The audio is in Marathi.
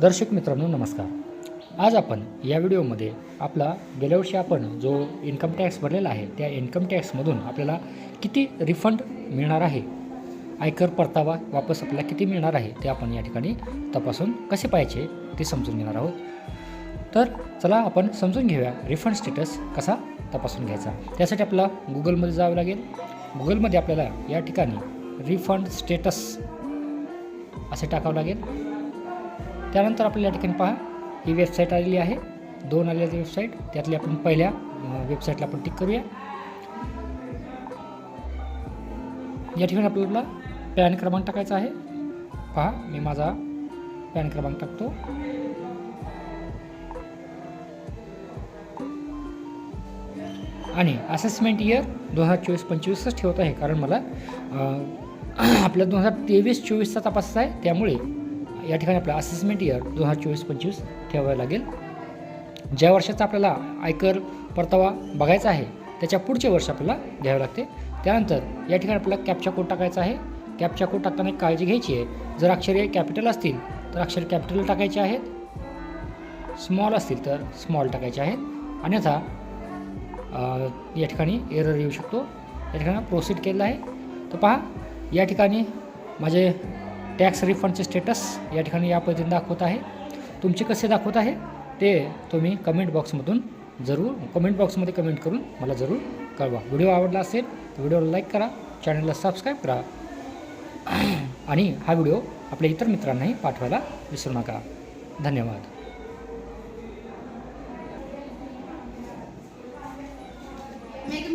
दर्शक मित्रांनो नमस्कार. आज आपण या व्हिडिओमध्ये आपला गेल्या वर्षी आपण जो इन्कम टॅक्स भरलेला आहे त्या इन्कम टॅक्समधून आपल्याला किती रिफंड मिळणार आहे, आयकर परतावा वापस आपल्याला किती मिळणार आहे ते आपण या ठिकाणी तपासून कसे पाहायचे ते समजून घेणार आहोत. तर चला आपण समजून घेऊया रिफंड स्टेटस कसा तपासून घ्यायचा. त्यासाठी आपल्याला गुगलमध्ये जावं लागेल. गुगलमध्ये आपल्याला या ठिकाणी रिफंड स्टेटस असे टाकावं लागेल. त्यानंतर आपल्याला या ठिकाणी पहा ही वेबसाईट आलेली आहे, 2 आलेली वेबसाईट. त्यातली आपण पहिल्या वेबसाईटला आपण टिक करूया. या ठिकाणी आपल्याला पॅन क्रमांक टाकायचा आहे. पहा मी माझा पॅन क्रमांक टाकतो. आणि असेसमेंट इयर 2024-25च ठेवत आहे, कारण मला आपल्या 2023-24चा तपासायचा आहे. त्यामुळे या ठिकाणी आपला असेसमेंट इयर 2024-25 ठेवावं लागेल. ज्या वर्षाचा आपल्याला आयकर परतावा बघायचा आहे त्याच्या पुढचे वर्ष आपल्याला घ्यावे लागते. त्यानंतर या ठिकाणी आपल्याला कॅप्चा कोड टाकायचा आहे. कॅप्चा कोड टाकताना एक काळजी घ्यायची आहे, जर अक्षरे कॅपिटल असतील तर अक्षर कॅपिटल टाकायचे आहेत, स्मॉल असतील तर स्मॉल टाकायचे आहेत, अन्यथा या ठिकाणी एरर येऊ शकतो. या ठिकाणी प्रोसीड केलेलं आहे. तर पहा या ठिकाणी माझे टॅक्स रिफंडचे स्टेटस या ठिकाणी या पद्धतीने दाखवत आहे. तुमचे कसे दाखवत आहे ते तुम्ही कमेंट बॉक्समध्ये कमेंट करून मला जरूर कळवा. व्हिडिओ आवडला असेल तर व्हिडिओला लाईक करा, चॅनलला सबस्क्राईब करा आणि हा व्हिडिओ आपल्या इतर मित्रांनाही पाठवायला विसरू नका. धन्यवाद. Make a